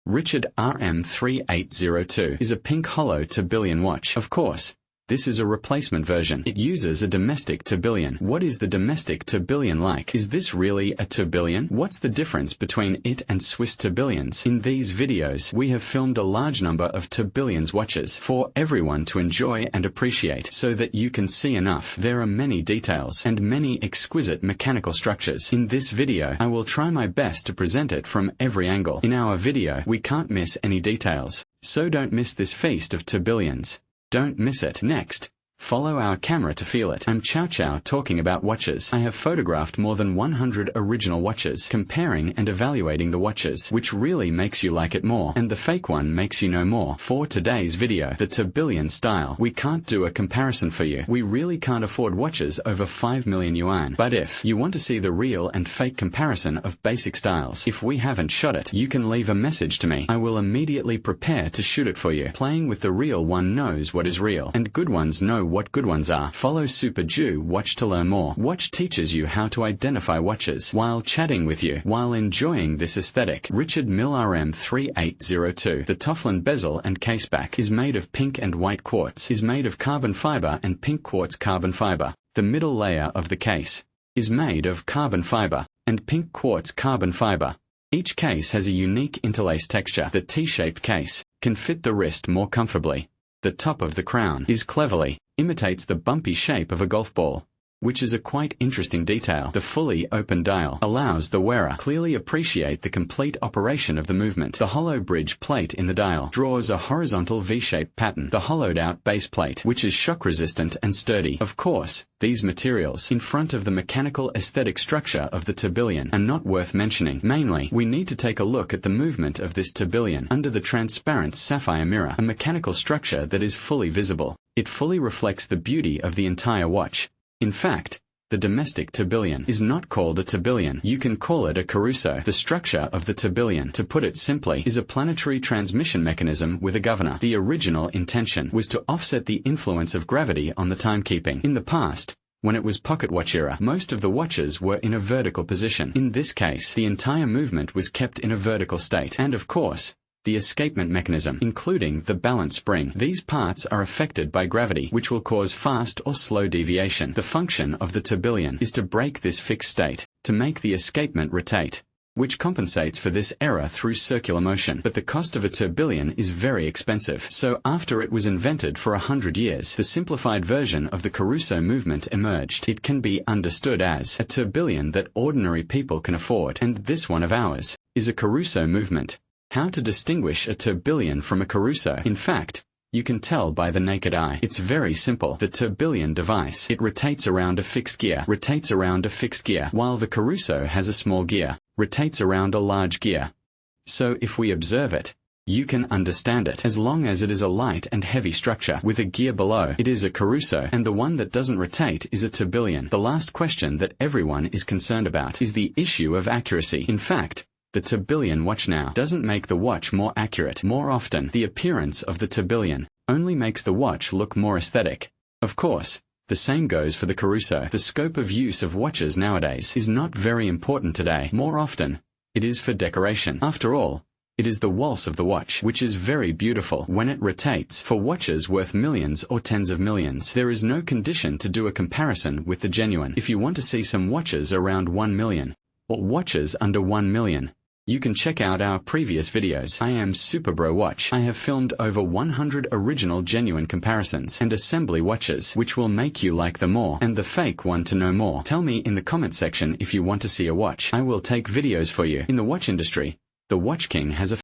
Richard rm038 is a pink hollow tourbillon watch. Of course, this is a replacement version. It uses a domestic tourbillon. What is the domestic tourbillon like? Is this really a tourbillon? What's the difference between it and Swiss tourbillons? In these videos, we have filmed a large number of tourbillons watches for everyone to enjoy and appreciate so that you can see enough. There are many details and many exquisite mechanical structures. In this video, I will try my best to present it from every angle. In our video, we can't miss any details, so don't miss this feast of tourbillons. Don't miss it. Next, follow our camera to feel it. I'm Chow Chow talking about watches. I have photographed more than 100 original watches, comparing and evaluating the watches, which really makes you like it more, and the fake one makes you know more. For today's video, the tourbillon style, we can't do a comparison for you. We really can't afford watches over 5 million yuan. But if you want to see the real and fake comparison of basic styles, if we haven't shot it, you can leave a message to me. I will immediately prepare to shoot it for you. Playing with the real one knows what is real, and good ones know what good ones are. Follow Super Jew Watch to learn more. Watch teaches you how to identify watches while chatting with you, while enjoying this aesthetic. Richard Mille rm038. The Teflon bezel and caseback is made of pink and white quartz, is made of carbon fiber and pink quartz carbon fiber. The middle layer of the case is made of carbon fiber and pink quartz carbon fiber. Each case has a unique interlace texture. The T-shaped case can fit the wrist more comfortably. The top of the crown is cleverly imitates the bumpy shape of a golf ball, which is a quite interesting detail. The fully open dial allows the wearer clearly appreciate the complete operation of the movement. The hollow bridge plate in the dial draws a horizontal V-shaped pattern. The hollowed-out base plate, which is shock-resistant and sturdy. Of course, these materials, in front of the mechanical aesthetic structure of the tourbillon, are not worth mentioning. Mainly, we need to take a look at the movement of this tourbillon under the transparent sapphire mirror, a mechanical structure that is fully visible. It fully reflects the beauty of the entire watch. In fact, the domestic tourbillon is not called a tourbillon. You can call it a caruso. The structure of the tourbillon, to put it simply, is a planetary transmission mechanism with a governor. The original intention was to offset the influence of gravity on the timekeeping. In the past, when it was pocket watch era, most of the watches were in a vertical position. In this case, the entire movement was kept in a vertical state. And of course, the escapement mechanism, including the balance spring. These parts are affected by gravity, which will cause fast or slow deviation. The function of the tourbillon is to break this fixed state, to make the escapement rotate, which compensates for this error through circular motion. But the cost of a tourbillon is very expensive. So after it was invented for 100 years, the simplified version of the caruso movement emerged. It can be understood as a tourbillon that ordinary people can afford, and this one of ours is a caruso movement. How to distinguish a tourbillon from a caruso? In fact, you can tell by the naked eye. It's very simple. The tourbillon device, it rotates around a fixed gear, while the caruso has a small gear, rotates around a large gear. So if we observe it, you can understand it. As long as it is a light and heavy structure with a gear below, it is a caruso, and the one that doesn't rotate is a tourbillon. The last question that everyone is concerned about is the issue of accuracy. In fact, the tourbillon watch now doesn't make the watch more accurate. More often, the appearance of the tourbillon only makes the watch look more aesthetic. Of course, the same goes for the caruso. The scope of use of watches nowadays is not very important today. More often, it is for decoration. After all, it is the waltz of the watch, which is very beautiful when it rotates. For watches worth millions or tens of millions, there is no condition to do a comparison with the genuine. If you want to see some watches around 1 million, or watches under 1 million, you can check out our previous videos. I am Superbro Watch. I have filmed over 100 original genuine comparisons and assembly watches, which will make you like them more, and the fake one to know more. Tell me in the comment section if you want to see a watch. I will take videos for you. In the watch industry, the Watch King has a